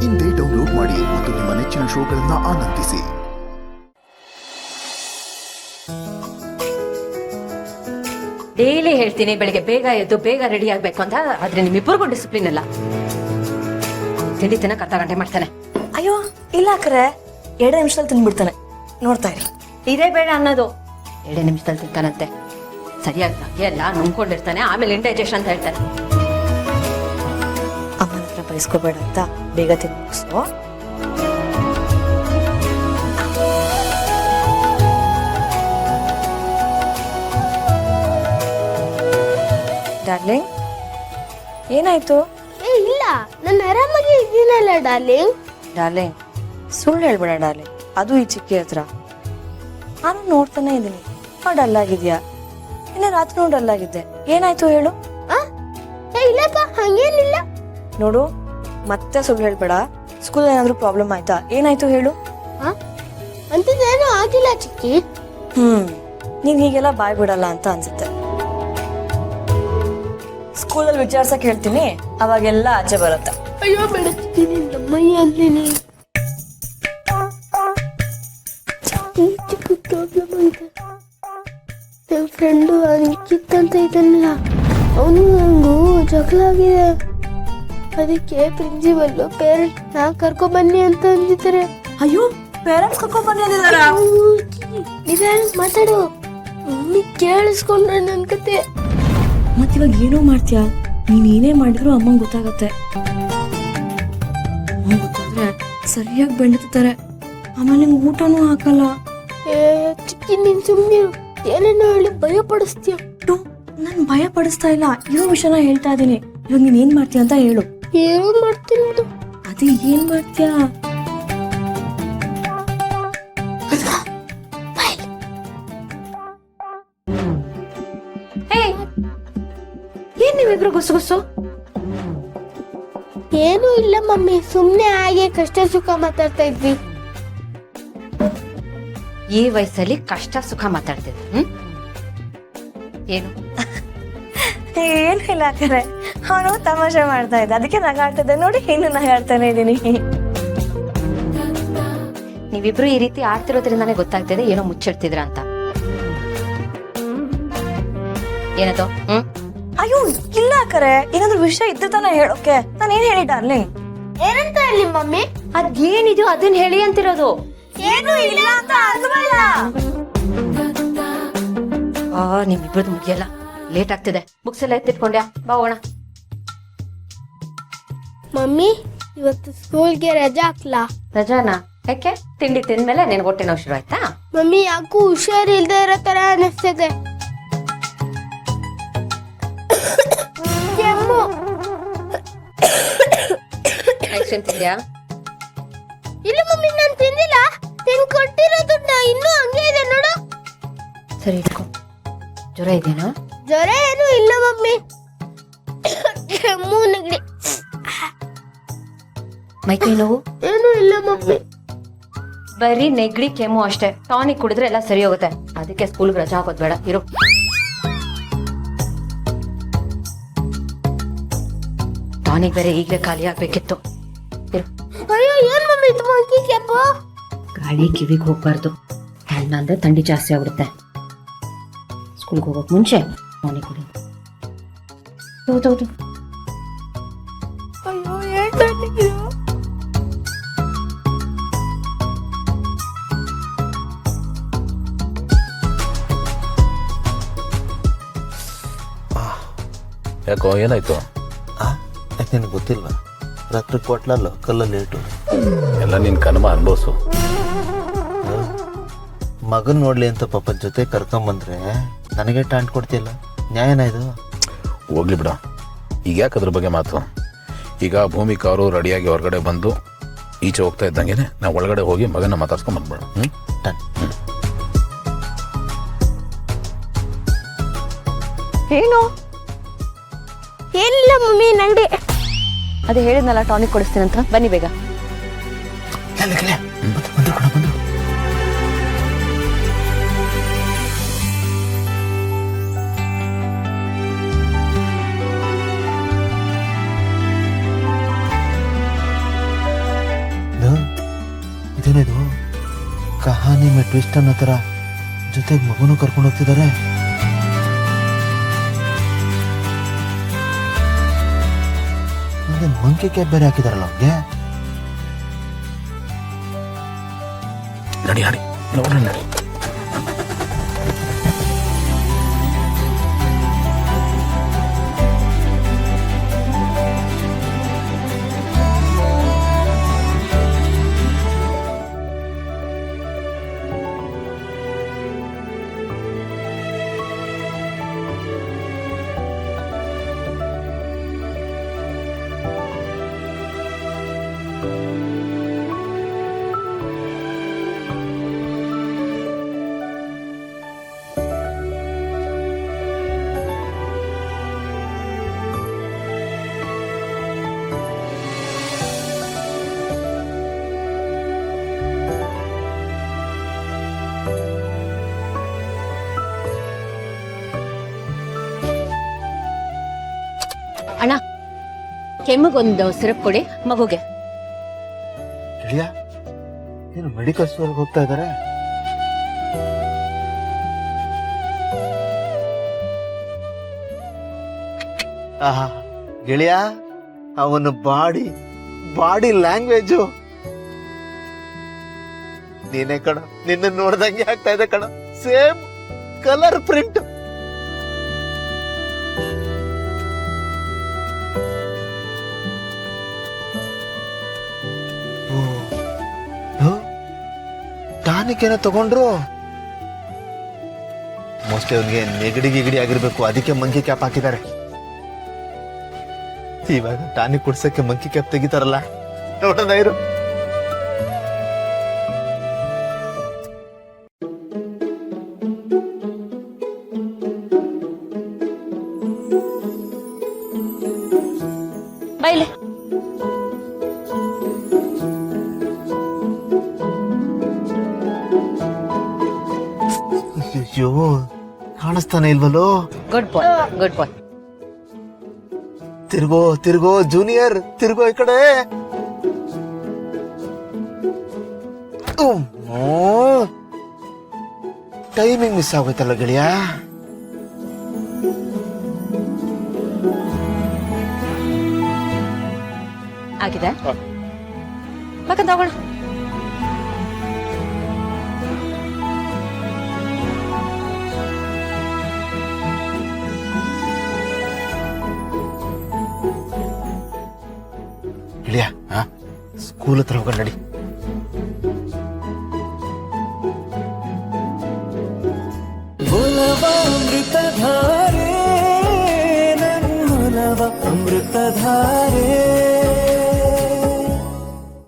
ಇಂದೇ ಡೌನ್ಲೋಡ್ ಮಾಡಿ ಮತ್ತು ನಿಮ್ಮ ನೆಚ್ಚಿನ ಶೋಗಳನ್ನು ಆನಂದಿಸಿ. ಡೈಲಿ ಹೇಳ್ತೀನಿ ಬೆಳಿಗ್ಗೆ ಬೇಗ ಎದ್ದು ಬೇಗ ರೆಡಿ ಆಗ್ಬೇಕು ಅಂತ, ಆದ್ರೆ ನಿಮ್ಮಿಬ್ಬರಿಗೂ ಡಿಸಿಪ್ಲಿನ್ ಇಲ್ಲ. ತಿಂಡಿ ತಿನ್ನಕ್ ಅರ್ಧ ಗಂಟೆ ಮಾಡ್ತಾನೆ. ಅಯ್ಯೋ ಇಲ್ಲ ಅಕ್ಕರೆ, 2 ನಿಮಿಷದಲ್ಲಿ ತಿಂದ್ಬಿಡ್ತಾನೆ, ನೋಡ್ತಾ ಇರಿ. ಇದೇ ಬೇಡ ಅನ್ನೋದು, 2 ನಿಮಿಷದಲ್ಲಿ ತಿಂತಾನಂತೆ. ಸರಿಯಾಗಿ ಎಲ್ಲ ನುಂಗ್ಕೊಂಡಿರ್ತಾನೆ, ಆಮೇಲೆ ಇಂಡೈಜೆಷನ್ ಅಂತ ಹೇಳ್ತಾನೆ. ಅಮ್ಮನ ಹತ್ರ ಬಯಸ್ಕೋಬೇಡ ಅಂತ ಬೇಗ ತಿಂದು ಮುಗಿಸು. ಡಾರ್ಲಿಂಗ್, ಏನಾಯ್ತು? ಇಲ್ಲ, ನಾನು ಆರಾಮಾಗಿ ಇದ್ದೀನಲ್ಲ ಡಾರ್ಲಿಂಗ್. ಡಾರ್ಲಿಂಗ್, ಸುಳ್ಳು ಹೇಳ್ಬೇಡ ಡಾರ್ಲಿಂಗ್, ಅದು ಈ ಚಿಕ್ಕಿ ಹತ್ರ. ನಾನು ನೋಡ್ತಾನೆ ಇದ್ದೀನಿ, ಡಲ್ ಆಗಿದ್ಯಾ? ಇಲ್ಲ ರಾತ್ರಿ ಡಲ್ ಆಗಿದ್ದೆ, ಏನಾಯ್ತು ಹೇಳು? ಇಲ್ಲಪ್ಪ, ಹಂಗೇನಿಲ್ಲ. ನೋಡು, ಮತ್ತೆ ಸುಳ್ಳು ಹೇಳ್ಬೇಡ. ಸ್ಕೂಲ್ ಏನಾದ್ರೂ ಪ್ರಾಬ್ಲಮ್ ಆಯ್ತಾ? ಏನಾಯ್ತು ಹೇಳು? ಅಂತದೇನು ಆಗಿಲ್ಲ ಚಿಕ್ಕಿ. ನೀನ್ ಹೀಗೆಲ್ಲ ಬಾಯ್ ಬಿಡಲ್ಲ ಅಂತ ಅನ್ಸುತ್ತೆ. ಸ್ಕೂಲಲ್ಲಿ ವಿಚಾರ್ಸಕ್ ಹೇಳ್ತೀನಿ, ಅವಾಗೆಲ್ಲ ಆಚೆ ಬರುತ್ತೆ. ಅಯ್ಯೋ ಬೇಡ ಚಿಕ್ಕಿ, ನಮ್ಮಯ್ಯ ಅಂತೀನಿ. ಚಿಕ್ಕ ಪ್ರಾಬ್ಲಮ್ ಆಯ್ತು. ನನ್ನ ಫ್ರೆಂಡು ಅಂಕಿತ್ ಅಂತ ಇದನ್ನಲ್ಲ, ಅವನು ನಂಗೂ ಜಗಳ ಆಗಿದೆ. ಅದಕ್ಕೆ ಪ್ರಿನ್ಸಿಪಲ್ ಪೇರೆಂಟ್ ನಾ ಕರ್ಕೊಂಡ್ ಬನ್ನಿ ಅಂತ ಅಂದಿದ್ದಾರೆ. ಅಯ್ಯೋ, ಪೇರೆಂಟ್ಸ್ ಕರ್ಕೊಂಡ್ ಬನ್ನಿ ಅಂದಿದಾರ? ಮಾತಾಡು, ಮಮ್ಮಿ ಕೇಳಿಸ್ಕೊಂಡ್ರೆ ನನ್ ಕತೆ. ಮತ್ ಇವಾಗ ಏನೋ ಮಾಡ್ತೀಯಾ? ನೀನ್ ಏನೇ ಮಾಡಿದ್ರು ಅಮ್ಮಂಗ್ ಗೊತ್ತಾಗತ್ತೆ. ಅಮ್ಮಂಗ್ ಗೊತ್ತಾದ್ರೆ ಸರಿಯಾಗಿ ಬೆಂಡ್ತಾರೆ, ಆಮೇಲೆ ನಿಂಗೆ ಊಟನೂ ಹಾಕಲ್ಲ. ಚಿಕ್ಕಿ, ನೀನ್ ಸುಮ್ಮನೆ ಏನೇನೋ ಹೇಳಿ ಭಯ ಪಡಿಸ್ತೀಯ. ನಾನ್ ಭಯ ಪಡಿಸ್ತಾ ಇಲ್ಲ, ಇರೋ ವಿಷಯನ ಹೇಳ್ತಾ ಇದೀನಿ. ಇವಾಗ ನೀನ್ ಏನ್ ಮಾಡ್ತೀಯ ಅಂತ ಹೇಳು. ಏನೋ ಮಾಡ್ತೀನಿ ಬಿಡು. ಅದೇ ಏನ್ ಮಾಡ್ತೀಯ? ಏನ್ ನೀವಿಬ್ರು ಗುಸು? ಏನೂ ಇಲ್ಲ ಮಮ್ಮಿ, ಸುಮ್ನೆ ಹಾಗೆ ಕಷ್ಟ ಸುಖ ಮಾತಾಡ್ತಾ ಇದ್ವಿ. ಈ ವಯಸ್ಸಲ್ಲಿ ಕಷ್ಟ ಸುಖ ಮಾತಾಡ್ತಿದ್ವಿ. ಏನು? ಏನ್ ಇಲ್ಲ ಕರೆ, ಅವನು ತಮಾಷೆ ಮಾಡ್ತಾ ಇದ್ದ, ಅದಕ್ಕೆ ನಗಾಡ್ತಿದ್ದೆ. ನೋಡಿ, ಇನ್ನು ನಗಾಡ್ತಾನೆ ಇದೀನಿ. ನೀವಿಬ್ರು ಈ ರೀತಿ ಆಡ್ತಿರೋದ್ರಿಂದಾನೇ ಗೊತ್ತಾಗ್ತಿದೆ ಏನೋ ಮುಚ್ಚಿಡ್ತಿದ್ರ ಅಂತ. ಏನದು? ಅಯ್ಯೋ ಇಲ್ಲ ಕರೆ, ಏನಾದ್ರು ವಿಷಯ ಇದ್ರೆ ತಾನ ಹೇಳೋಕೆ. ನಾನು ಏನ್ ಹೇಳಿ ಡಾರ್ಲಿಂಗ್? ಏನಂತ ಹೇಳಿ ಮಮ್ಮಿ? ಅದೇನಿದೆಯೋ ಅದನ್ನ ಹೇಳಿ ಅಂತಿರೋದು. ಏನು ಇಲ್ಲ ಅಂತ ಅರ್ಥವಲ್ಲ. ನಿಮ್ಮಿಬ್ರದ್ದು ಮುಗಿಯಲ್ಲ, ಲೇಟ್ ಆಗ್ತಿದೆ. ಬುಕ್ಸ್ ಎಲ್ಲ ಎತ್ತಿಟ್ಕೊಂಡ್ಯಾ? ಬಾ ಹೋಗೋಣ. ಮಮ್ಮಿ, ಇವತ್ತು ಸ್ಕೂಲ್ಗೆ ರಜಾ ಹಾಕ್ಲಾ? ರಜಾನಾ? ಯಾಕೆ? ತಿಂಡಿ ತಿಂದ್ಮೇಲೆ ನಿನ್ ಹೊಟ್ಟೆ ನೋವು ಶುರು ಆಯ್ತಾ? ಮಮ್ಮಿ, ಯಾಕೂ ಹುಷಾರಿಲ್ದೇ ಇರೋ ತರ ಅನಿಸ್ತದೆ. ಕೆಮ್ಮು. ಐಸ್ ಕ್ರೀಮ್ ತಿಂದ್ಯಾ? ಇಲ್ಲ ಮಮ್ಮಿ, ನಾನು ತಿಂದಿಲ್ಲ. ತಿನ್ ಕೊಟ್ಟಿರೋದು ಇನ್ನೂ ಹಂಗೆ ಇದೆ ನೋಡು. ಸರಿ ಇಟ್ಕೋ. ಜ್ವರ ಇದೆಯಾ? ಜ್ವರ ಏನು ಇಲ್ಲ ಮಮ್ಮಿ, ಕೆಮ್ಮು ನೆಗಡಿ. ಮೈಕೈ ನೋವು? ಏನು ಇಲ್ಲ ಮಮ್ಮಿ. ಬರೀ ನೆಗಡಿ ಕೆಮ್ಮು ಅಷ್ಟೇ. ಟಾನಿಕ್ ಕುಡಿದ್ರೆ ಎಲ್ಲ ಸರಿ ಹೋಗುತ್ತೆ. ಅದಕ್ಕೆ ಸ್ಕೂಲ್ಗೆ ರಜಾ ಹಾಕೋದ್ ಬೇಡ, ಇರು. ಟಾನಿಕ್ ಬೇರೆ ಈಗಲೇ ಖಾಲಿ ಆಗ್ಬೇಕಿತ್ತು. ಅಯ್ಯೋ, ಏನ್ ಮಮ್ಮಿ ಇದು ಮಂಕಿ ಕ್ಯಾಪು? ಗಾಳಿ ಕಿವಿಗೆ ಹೋಗ್ಬಾರ್ದು, ಅಂದ್ರೆ ಥಂಡಿ ಜಾಸ್ತಿ ಆಗ್ಬಿಡುತ್ತೆ. ಸ್ಕೂಲ್ಗೆ ಹೋಗೋಕ್ ಮುಂಚೆ ಟಾನಿಕ್ ಕುಡಿ. ಹೌದೌದು. ಅಯ್ಯೋ, ಏನ್ ಟಾನಿಕ್? ಯಾಕೋ ಏನಾಯ್ತು? ಯಾಕೆ ನಿನಗೆ ಗೊತ್ತಿಲ್ವಾ? ರಾತ್ರಿ ಕೊಟ್ಲಲ್ಲ ಕಲ್ಲ ಲೇಟು. ಎಲ್ಲ ನಿನ್ ಕರ್ಮ ಅನ್ಭವಿಸು. ಮಗನ್ ನೋಡ್ಲಿ ಅಂತ ಪಾಪ ಜೊತೆ ಕರ್ಕೊಂಬಂದ್ರೆ ನನಗೆ ಟಾಂಟ್ ಕೊಡ್ತಿಲ್ಲ, ನ್ಯಾಯನ ಇದು? ಹೋಗ್ಲಿ ಬಿಡ, ಈಗ ಯಾಕೆ ಅದ್ರ ಬಗ್ಗೆ ಮಾತು? ಈಗ ಭೂಮಿಕಾ ಅವರು ರೆಡಿಯಾಗಿ ಹೊರಗಡೆ ಬಂದು ಈಚೆ ಹೋಗ್ತಾ ಇದ್ದಂಗೆ ನಾವು ಒಳಗಡೆ ಹೋಗಿ ಮಗನ ಮಾತಾಡ್ಸ್ಕೊಂಡ್ ಬಂದ್ಬೇಡ. ಏನು? ಏನಿಲ್ಲ ಮಮ್ಮಿ, ನಂಗೆ ಅದೇ ಹೇಳಿದ್ನಲ್ಲ ಟಾನಿಕ್ ಕೊಡಿಸ್ತೀನಿ ಅಂತ. ಬನ್ನಿ ಬೇಗ. ಕಹಾನಿ ಮೇ ಟ್ವಿಸ್ಟ್ ಅನ್ನೋ ಥರ ಜೊತೆಗೆ ಮಗುನು ಕರ್ಕೊಂಡು ಹೋಗ್ತಿದ್ದಾರೆ. ಮಂಕಿ ಕ್ಯಾಪ್ ಬೇರೆ ಹಾಕಿದಾರಲ್ಲ ಅವ್ಗೆ. ನಡಿ ನಡಿ ನೋಡೋಣ ನಡಿ. ಅಣ್ಣ, ಕೆಮ್ಮಿಗೊಂದು ಸಿರಪ್ ಕೊಡಿ ಮಗುಗೆ. ಗೆಳೆಯ ಏನು ಮೆಡಿಕಲ್ ಸ್ಟೋರ್ಗೆ ಹೋಗ್ತಾ ಇದ್ದಾರೆ? ಆಹಾ ಗೆಳೆಯ, ಅವನ ಬಾಡಿ ಲ್ಯಾಂಗ್ವೇಜು ನೀನೇ ಕಣ. ನಿನ್ನ ನೋಡ್ದಂಗೆ ಆಗ್ತಾ ಇದೆ ಕಣ. Same colour print. ಟಾನಿಕ್ ಏನೋ ತಗೊಂಡ್ರು. ಮೋಸ್ಟ್ಲಿ ಅವನಿಗೆ ನೆಗಡಿ ಆಗಿರ್ಬೇಕು, ಅದಕ್ಕೆ ಮಂಕಿ ಕ್ಯಾಪ್ ಹಾಕಿದ್ದಾರೆ. ಇವಾಗ ಟಾನಿಕ್ ಕುಡ್ಸಕ್ಕೆ ಮಂಕಿ ಕ್ಯಾಪ್ ತೆಗಿತಾರಲ್ಲ, ನೋಡೋಣ ಇರು. ಬೈಲೆ ಅಯ್ಯೋ, ಕಾಣಿಸ್ತಾನೆ ಇಲ್ವಲ್ಲೋ. ಗುಡ್ ಬಾಯ್, ಗುಡ್ ಬಾಯ್. ತಿರ್ಗೋ ಜೂನಿಯರ್, ತಿರ್ಗೋ ಈ ಕಡೆ. ಟೈಮಿಂಗ್ ಮಿಸ್ ಆಗೋಯ್ತಲ್ಲ ಗೆಳೆಯ. ಆಗಿದೆ ಬೇಕಂತ ತಗೋಣ. ಗೆಳೆಯ, ಸ್ಕೂಲ್ ಹತ್ರ ಹೋಗೋಣ ನಡಿ. ಅಮೃತಧಾರೆ ನನ್ನೊಲವ ಅಮೃತಧಾರೆ.